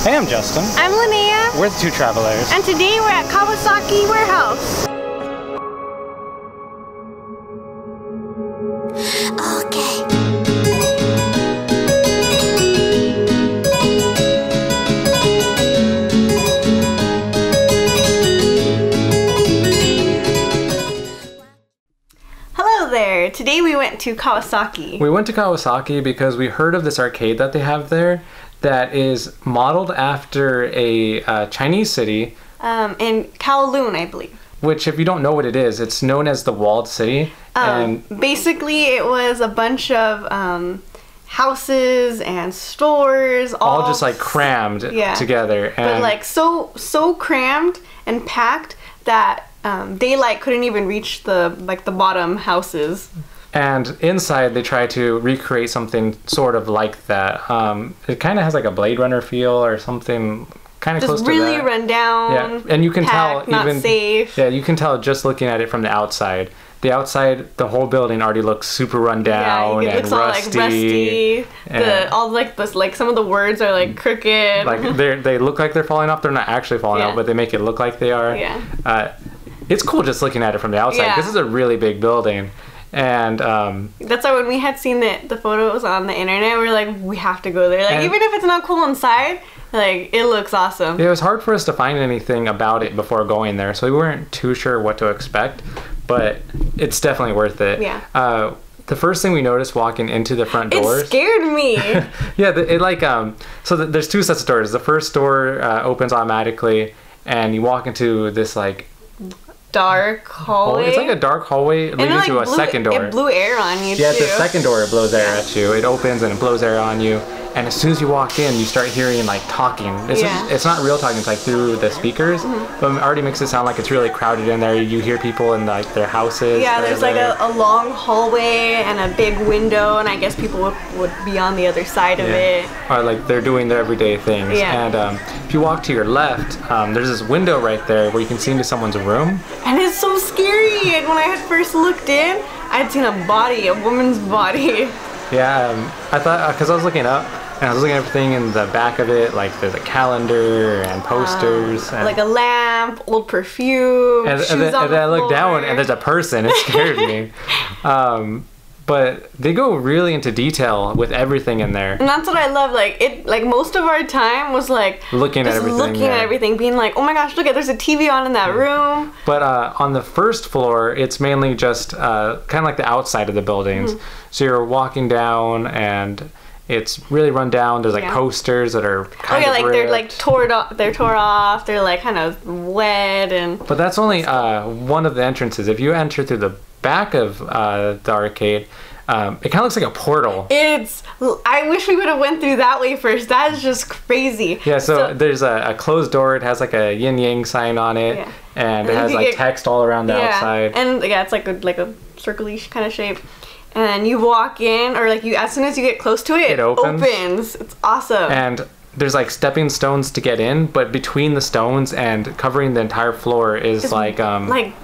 Hey, I'm Justin. I'm Lenaya. We're the two travelers. And today we're at Kawasaki Warehouse. Okay. Hello there. Today we went to Kawasaki. We went to Kawasaki because we heard of this arcade that they have there that is modeled after a Chinese city. In Kowloon, I believe. Which, if you don't know what it is, it's known as the Walled City. And basically, it was a bunch of houses and stores, all just like crammed together. And but like so crammed and packed that daylight couldn't even reach the bottom houses. And inside, they try to recreate something sort of like that. It kind of has like a Blade Runner feel or something kind of close to that. Just really run down. Yeah, and you can tell not even safe. Yeah, you can tell just looking at it from the outside. The outside, the whole building already looks super run down it looks and all rusty. like rusty. Some of the words are like crooked. Like they look like they're falling off. They're not actually falling out, but they make it look like they are. Yeah. It's cool just looking at it from the outside. This is a really big building. And that's why when we had seen the photos on the internet, we were like, we have to go there. Like, even if it's not cool inside, like, it looks awesome. It was hard for us to find anything about it before going there, so we weren't too sure what to expect, but it's definitely worth it. Yeah. The first thing we noticed walking into the front doors... It scared me! So there's two sets of doors. The first door opens automatically, and you walk into this, like... dark hallway. It's like a dark hallway leading to a second door. It blew air on you, too. Yeah, the second door, it blows air at you. It opens and it blows air on you. And as soon as you walk in, you start hearing, like, talking. It's not real talking. It's, like, through the speakers. But it already makes it sound like it's really crowded in there. You hear people in, like, their houses. Yeah, there's, like, a long hallway and a big window. And I guess people would be on the other side of it. Or, like, they're doing their everyday things. Yeah. And if you walk to your left, there's this window right there where you can see into someone's room. And it's so scary. And when I had first looked in, I'd seen a body, a woman's body. Yeah, I thought, because I was looking up, and I was looking at everything in the back of it, like there's a calendar and posters. And like a lamp, old perfume, and then I looked down and there's a person. It scared me. But they go really into detail with everything in there. And that's what I love. Like most of our time was like looking at everything, being like, oh my gosh, look at, there's a TV on in that room. But on the first floor, it's mainly just kind of like the outside of the buildings. So you're walking down and it's really run down. There's like posters that are kind of ripped. They're like tore off. They're like kind of wet and. But that's only one of the entrances. If you enter through the back of the arcade, it kind of looks like a portal. I wish we would have went through that way first. That is just crazy. Yeah. So there's a closed door. It has like a yin yang sign on it, and it has like text all around the outside. And it's like a circle-y kind of shape. And then you walk in, or like as soon as you get close to it, it opens. It's awesome. And there's like stepping stones to get in, but between the stones and covering the entire floor is like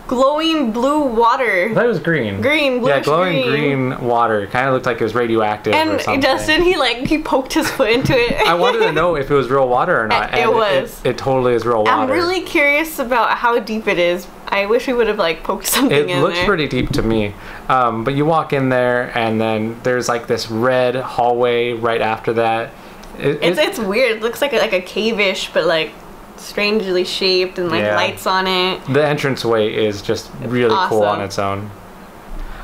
glowing blue water. That was green. Bluish glowing green water. Kind of looked like it was radioactive or something. And Justin, he poked his foot into it. I wanted to know if it was real water or not. It was. It totally is real water. I'm really curious about how deep it is. I wish we would have poked something in there. It looks pretty deep to me. But you walk in there and then there's like this red hallway right after that. It's weird. It looks like a cave-ish, but like strangely shaped and lights on it. The entranceway is just really cool on its own.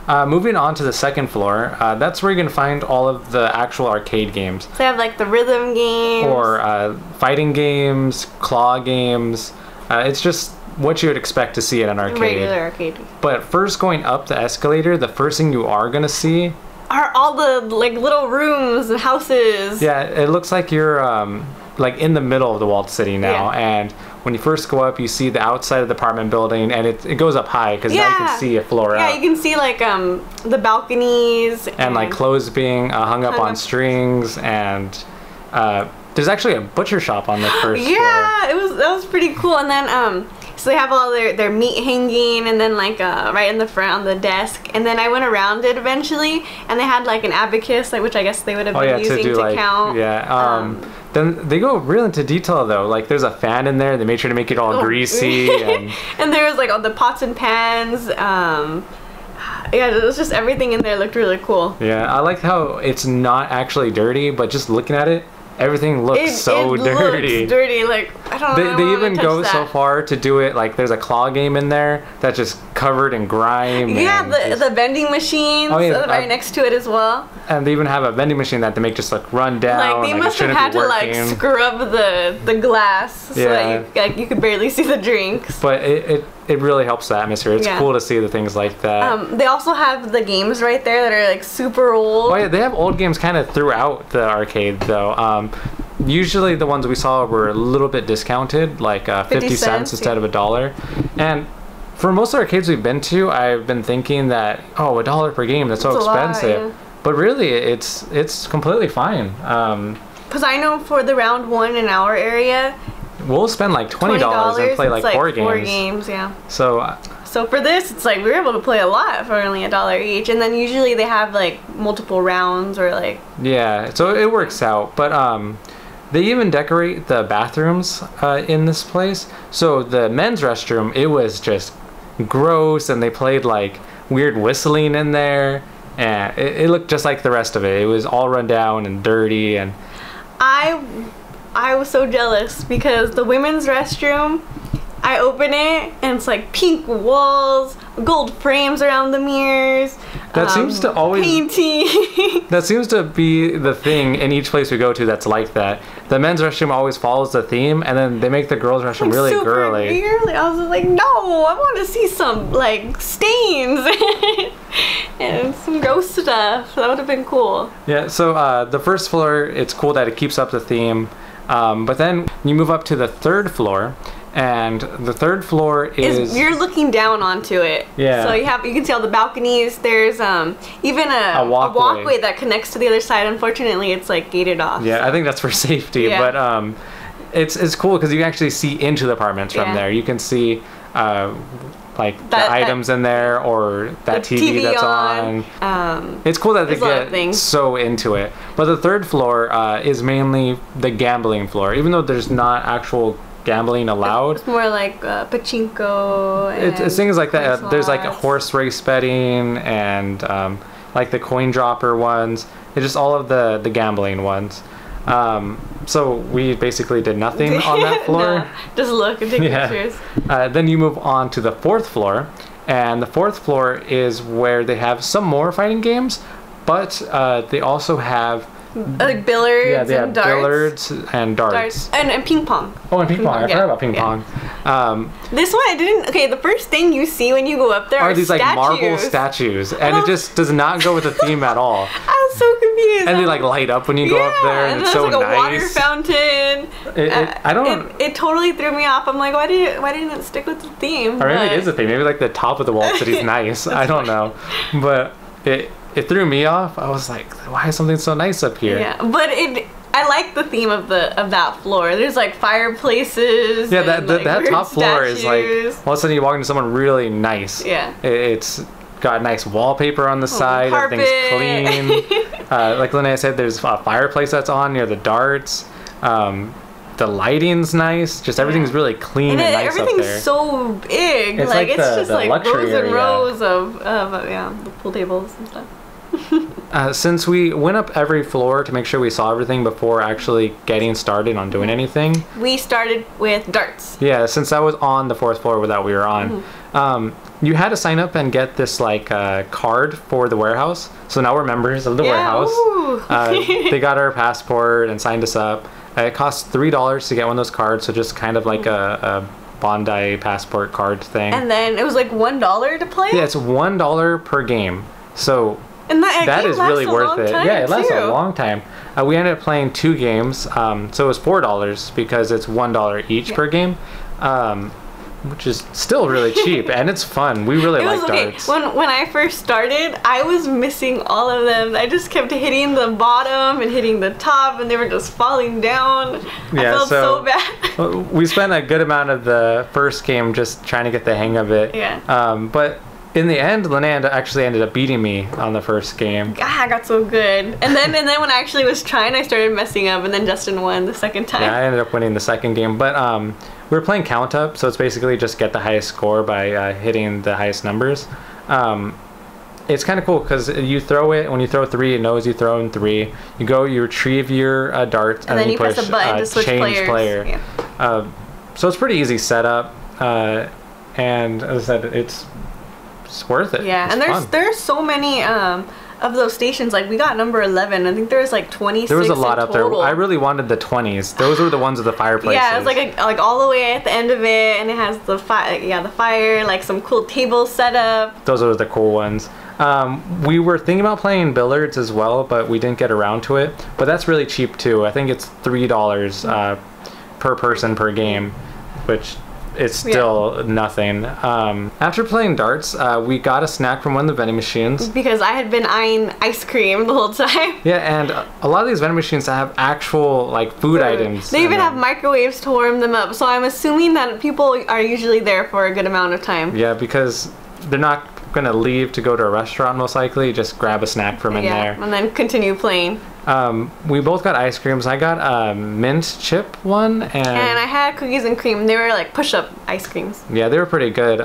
Moving on to the second floor, that's where you're going to find all of the actual arcade games. So they have like the rhythm games. Or fighting games, claw games. It's just what you would expect to see in an arcade. Regular arcade. But first going up the escalator, the first thing you are going to see are all the like little rooms and houses. Yeah, it looks like you're like in the middle of the walled city now, and when you first go up, you see the outside of the apartment building, and it goes up high because now you can see a floor out. Yeah, you can see like the balconies and like clothes being hung up on strings, and there's actually a butcher shop on the first floor. Yeah, that was pretty cool. And then So they have all their meat hanging, and then like right in the front on the desk. And then I went around it eventually, and they had like an abacus, like which I guess they would have been using to count. Yeah. Then they go real into detail though. Like there's a fan in there. They made sure to make it all greasy. And there was like all the pots and pans. Yeah, it was just everything in there looked really cool. Yeah, I like how it's not actually dirty, but just looking at it, everything looks so dirty. Looks dirty. Like I don't know. They even go so far to do it like there's a claw game in there that's just covered in grime. Yeah, the vending machines right next to it as well. And they even have a vending machine that they make just like run down. Like they must have had to like scrub the glass so that you could barely see the drinks. But it really helps the atmosphere. It's cool to see the things like that. They also have the games right there that are like super old. Oh yeah, they have old games kind of throughout the arcade though. Usually the ones we saw were a little bit discounted, like 50 cents instead of $1. And for most arcades we've been to, I've been thinking that $1 per game, that's so expensive. Lot, but really, it's completely fine. Because I know for the round 1 in our area, we'll spend like $20 and play like 4 games. 4 games, yeah. So for this, it's like we were able to play a lot for only $1 each, and then usually they have like multiple rounds or like. Yeah, so it works out, but they even decorate the bathrooms in this place. So the men's restroom, it was just gross, and they played like weird whistling in there, and it looked just like the rest of it. It was all run down and dirty, and I was so jealous because the women's restroom, I open it and it's like pink walls, gold frames around the mirrors. That seems to always painting. That seems to be the thing in each place we go to that's like that. The men's restroom always follows the theme, and then they make the girls' restroom really girly. I was like, no, I want to see some like stains and some gross stuff. That would have been cool. Yeah. So the first floor, it's cool that it keeps up the theme, but then you move up to the 3rd floor. And the 3rd floor is you're looking down onto it. Yeah. So you can see all the balconies. There's even a walkway that connects to the other side. Unfortunately, it's like gated off. Yeah, so. I think that's for safety. Yeah. But it's cool because you can actually see into the apartments from there. You can see like the items in there or that TV that's on. It's cool that they get so into it. But the 3rd floor is mainly the gambling floor, even though there's not actual gambling allowed. It's more like pachinko. It's things like that. There's like a horse race betting and like the coin dropper ones. It's just all of the gambling ones. So we basically did nothing on that floor. No, just look and take pictures. Then you move on to the 4th floor, and the 4th floor is where they have some more fighting games, but they also have like billiards and darts. Billiards and darts. And ping pong. Oh, and ping pong. I forgot about ping pong. This one I didn't. Okay, the first thing you see when you go up there are these statues. Like marble statues, and it just does not go with the theme at all. I was so confused. And they like light up when you go up there, and it's so like nice. A water fountain. It totally threw me off. I'm like, why didn't it stick with the theme? Or maybe it is a theme. Maybe like the top of the Walt City's nice. I don't know, but it threw me off. I was like, why is something so nice up here? Yeah, but I like the theme of that floor. There's like fireplaces. Yeah, that top floor is like all of a sudden you walk into someone really nice. Yeah. It's got nice wallpaper on the side. Carpet. Everything's clean. Like Lenaya said, there's a fireplace that's on near the darts. The lighting's nice. Just everything's really clean and nice up there. Everything's so big. It's like it's just like rows and rows of the pool tables and stuff. Since we went up every floor to make sure we saw everything before actually getting started on doing anything, we started with darts. Yeah, since that was on the 4th floor that we were on. You had to sign up and get this like card for the warehouse. So now we're members of the warehouse. They got our passport and signed us up. It costs $3 to get one of those cards, so just kind of like a Bondi passport card thing. And then it was like $1 to play? Yeah, it's $1 per game. So and that is really worth it. Yeah, it lasts a long time. We ended up playing 2 games, so it was $4 because it's $1 each per game. which is still really cheap, and it's fun. We really like darts. When I first started, I was missing all of them. I just kept hitting the bottom and hitting the top, and they were just falling down. I felt so bad. We spent a good amount of the first game just trying to get the hang of it. Yeah. But in the end, Lenaya actually ended up beating me on the first game. I got so good. And then when I actually was trying, I started messing up, and then Justin won the second time. Yeah, I ended up winning the second game, but we're playing count up, so it's basically just get the highest score by hitting the highest numbers. It's kind of cool because you throw it, when you throw 3, it knows you throw in 3. You go, you retrieve your darts, and then you press a button to switch change player. Yeah. So it's pretty easy setup, and as I said, it's worth it. Yeah, it's and there's so many of those stations. Like we got number 11. I think there was like 26. There was a lot in up total. there. I really wanted the 20s. Those were the ones with the fireplaces. Yeah, it was like all the way at the end of it, and it has the fire, like some cool table setup. Those are the cool ones. We were thinking about playing billiards as well, but we didn't get around to it. But that's really cheap too. I think it's $3 per person per game, which it's still nothing. After playing darts, we got a snack from one of the vending machines. Because I had been eyeing ice cream the whole time. Yeah, and a lot of these vending machines have actual like food items. They even have microwaves to warm them up. So I'm assuming that people are usually there for a good amount of time. Yeah, because they're not gonna leave to go to a restaurant most likely. Just grab a snack from in there. And then continue playing. We both got ice creams. I got a mint chip one, and I had cookies and cream. They were like push-up ice creams. Yeah, they were pretty good.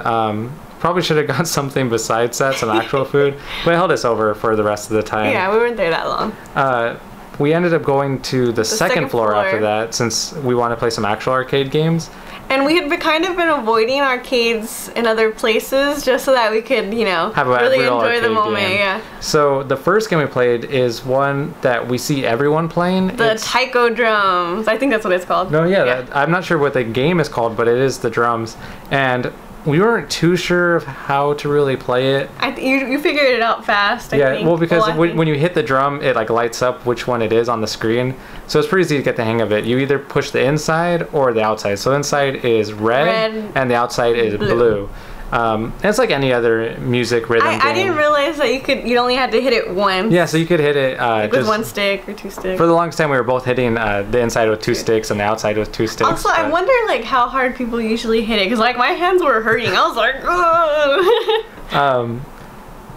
Probably should have got something besides that, some actual food, but it held us over for the rest of the time. Yeah, we weren't there that long. We ended up going to the second floor after that, since we want to play some actual arcade games. And we had kind of been avoiding arcades in other places just so that we could, you know, really enjoy the moment. Game. Yeah. So the first game we played is one that we see everyone playing. The taiko drums. I think that's what it's called. No, yeah. I'm not sure what the game is called, but it is the drums. And we weren't too sure of how to really play it. You figured it out fast, I think. Well, because when you hit the drum, it like lights up which one it is on the screen. So it's pretty easy to get the hang of it. You either push the inside or the outside. So inside is red and the outside is blue. It's like any other music rhythm game. I didn't realize that you only had to hit it once. Yeah, so you could hit it like with 1 stick or 2 sticks. For the longest time, we were both hitting the inside with 2 sticks and the outside with 2 sticks. Also, I wonder like how hard people usually hit it, because like my hands were hurting. I was like, oh.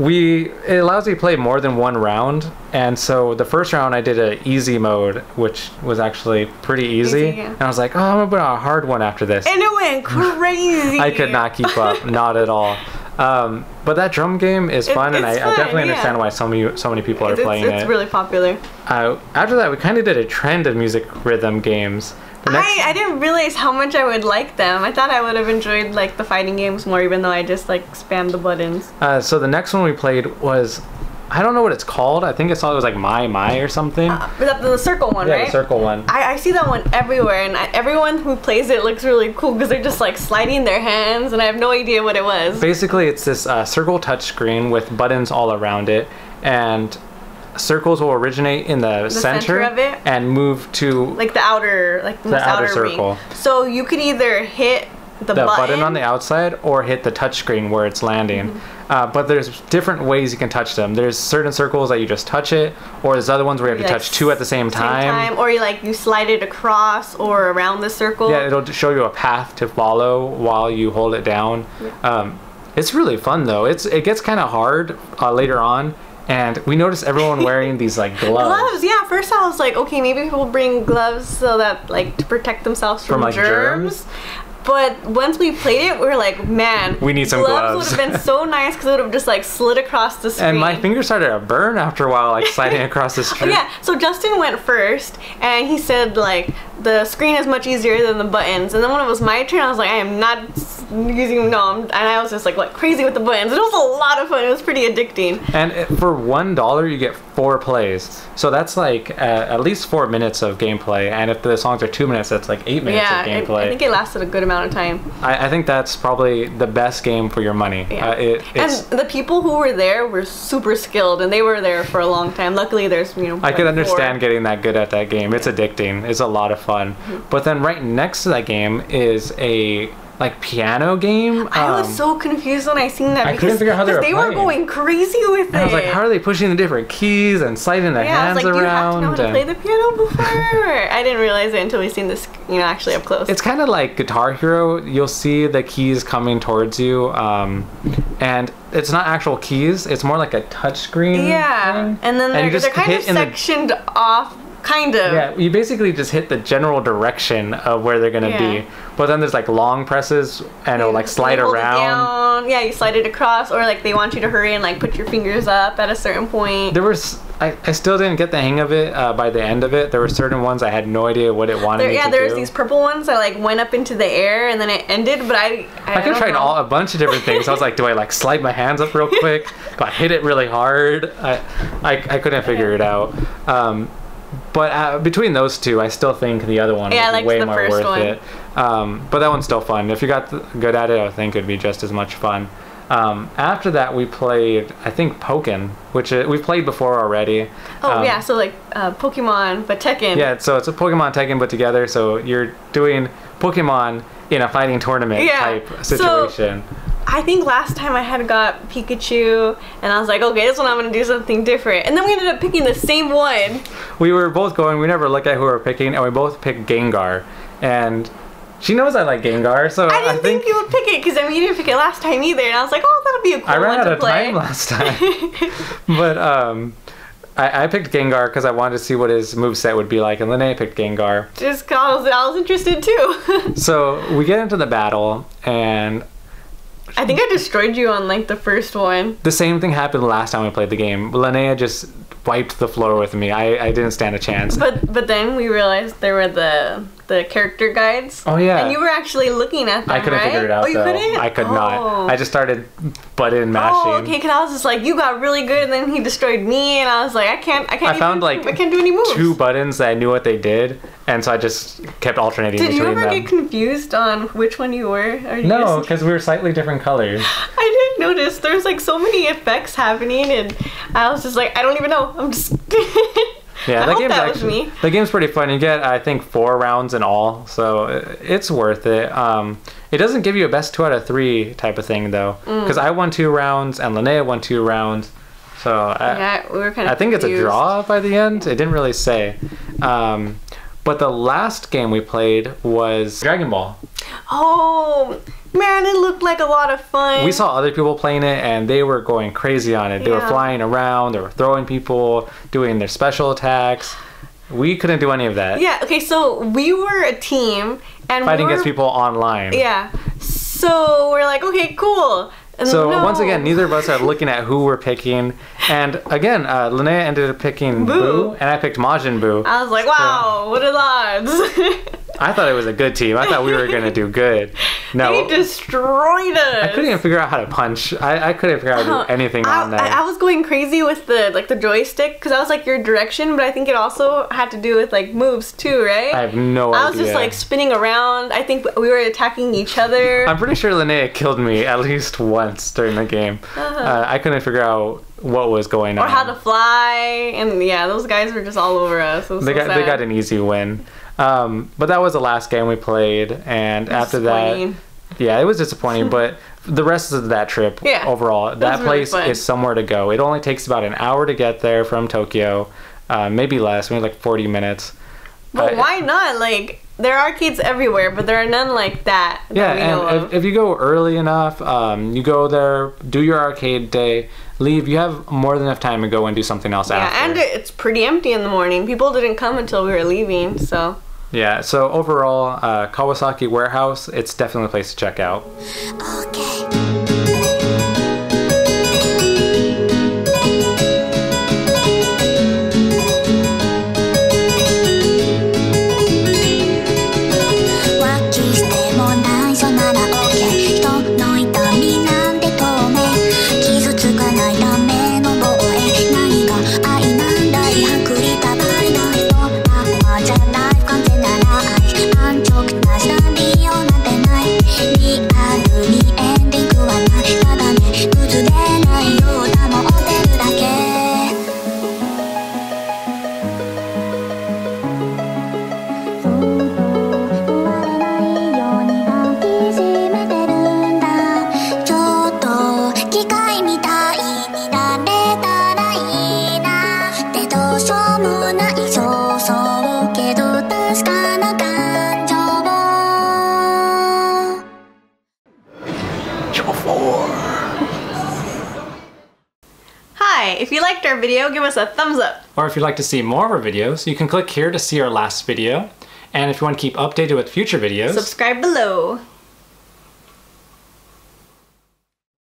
It allows you to play more than 1 round, and so the first round I did an easy mode, which was actually pretty easy. And I was like, oh, I'm gonna put on a hard one after this. And it went crazy. I could not keep up, not at all. But that drum game is fun, and I definitely understand why so many people are playing it. It's really popular. After that, we kind of did a trend of music rhythm games. I didn't realize how much I would like them. I thought I would have enjoyed like the fighting games more, even though I just like spammed the buttons. So the next one we played was, I don't know what it's called. I think it was like My or something. The circle one, right? Yeah, the circle one. I see that one everywhere, and everyone who plays it looks really cool because they're just like sliding their hands, and I have no idea what it was. Basically, it's this circle touchscreen with buttons all around it, and circles will originate in the center of it and move to like the outer circle. Ring. So you could either hit the button on the outside or hit the touchscreen where it's landing. But there's different ways you can touch them. There's certain circles that you just touch it, or there's other ones where you have to touch 2 at the same time. Or you slide it across or around the circle. Yeah, it'll show you a path to follow while you hold it down. It's really fun though. It gets kind of hard later on. And we noticed everyone wearing these like gloves. Gloves, yeah. First I was like, okay, maybe people bring gloves so that like to protect themselves from like germs. But once we played it, we were like, man, we need some gloves. Would have been so nice because it would have just like slid across the screen. And my fingers started to burn after a while, like sliding across the screen. Yeah, so Justin went first, and he said like the screen is much easier than the buttons. And then when it was my turn, I was like, I am not using and I was just like crazy with the buttons. It was a lot of fun. It was pretty addicting. And for $1, you get 4 plays. So that's like at least 4 minutes of gameplay. And if the songs are 2 minutes, that's like 8 minutes of gameplay. I think it lasted a good amount of time. I think that's probably the best game for your money. Yeah. And the people who were there were super skilled, and they were there for a long time. Luckily, there's I could understand getting that good at that game. It's addicting. It's a lot of fun. But then right next to that game is like piano game. I was so confused when I seen that. I couldn't figure out how they were going crazy with it. And I was like, how are they pushing the different keys and sliding their hands around? Do you have to know how to play the piano before? I didn't realize it until we seen this, actually up close. It's kind of like Guitar Hero. You'll see the keys coming towards you, and it's not actual keys. It's more like a touch screen. Yeah, thing. and then they're kind of sectioned off. Kind of. Yeah, you basically just hit the general direction of where they're gonna be. But then there's like long presses and it'll like slide around. Yeah, you slide it across, or like they want you to hurry and like put your fingers up at a certain point. There was, I still didn't get the hang of it by the end of it. There were certain ones I had no idea what it wanted me to do. There was these purple ones that like went up into the air and then it ended, but I kept trying a bunch of different things. I was like, do I like slide my hands up real quick? Do I hit it really hard? I couldn't figure it out. But between those two, I still think the other one is way more worth it. But that one's still fun. If you got good at it, I think it'd be just as much fun. After that, we played, I think, Pokken, which we've played before already. Oh, yeah, so like Pokemon, but Tekken. Yeah, so it's a Pokemon Tekken put together, so you're doing Pokemon in a fighting tournament type situation. So, I think last time I had got Pikachu, and I was like, okay, this one I'm going to do something different. And then we ended up picking the same one. We were both going, we never looked at who we were picking, and we both picked Gengar. And she knows I like Gengar, so I didn't think you would pick it, because I mean, you didn't pick it last time either. And I was like, oh, that'll be a cool one to play. I ran out of time last time. But I picked Gengar because I wanted to see what his moveset would be like, and Lenaya picked Gengar. Just because I was interested too. So we get into the battle, and I think I destroyed you on like the first one. The same thing happened last time we played the game. Lenaya just wiped the floor with me. I didn't stand a chance. But then we realized there were the character guides. Oh yeah. And you were actually looking at them, I couldn't figure it out. Oh, you couldn't? I could not. I just started button mashing. Oh, okay. Because I was just like, you got really good, and then he destroyed me, and I was like, I can't do any moves. 2 buttons that I knew what they did, and so I just kept alternating between them. Did you ever get confused on which one you were? No, because we were slightly different colors. I didn't notice. There's like so many effects happening, and I was just like, I don't even know. I'm just. Yeah, the game's pretty fun. You get, I think, 4 rounds in all, so it's worth it. It doesn't give you a best 2 out of 3 type of thing, though, because I won 2 rounds and Lenaya won 2 rounds. So we were kind of I think it's a draw by the end. It didn't really say. But the last game we played was Dragon Ball. Oh, man, it looked like a lot of fun. We saw other people playing it, and they were going crazy on it. They were flying around, they were throwing people, doing their special attacks. We couldn't do any of that. Yeah, okay, so we were a team. And fighting against people online. Yeah, so we're like, okay, cool. So once again, neither of us are looking at who we're picking. And again, Lenaya ended up picking Boo, and I picked Majin Buu. I was like, wow, what are the odds? I thought it was a good team. I thought we were going to do good. No, they destroyed us. I couldn't even figure out how to punch. I couldn't figure out how to do anything on that. I was going crazy with the joystick, because I was like your direction, but I think it also had to do with like moves too, right? I have no idea. I was just like spinning around. I think we were attacking each other. I'm pretty sure Lenaya killed me at least once during the game. I couldn't figure out what was going on. Or how to fly, and yeah, those guys were just all over us. They got an easy win. But that was the last game we played, and after that, yeah, it was disappointing, but the rest of that trip, overall, that place is somewhere to go. It only takes about an hour to get there from Tokyo, maybe less, maybe like 40 minutes. But why not? Like, there are arcades everywhere, but there are none like that. Yeah, and if you go early enough, you go there, do your arcade day, leave, you have more than enough time to go and do something else after. Yeah, and it's pretty empty in the morning. People didn't come until we were leaving, so. Yeah, so overall, Kawasaki Warehouse, it's definitely a place to check out. Okay. リアルにエンディング Hi! If you liked our video, give us a thumbs up. Or if you'd like to see more of our videos, you can click here to see our last video. And if you want to keep updated with future videos, subscribe below.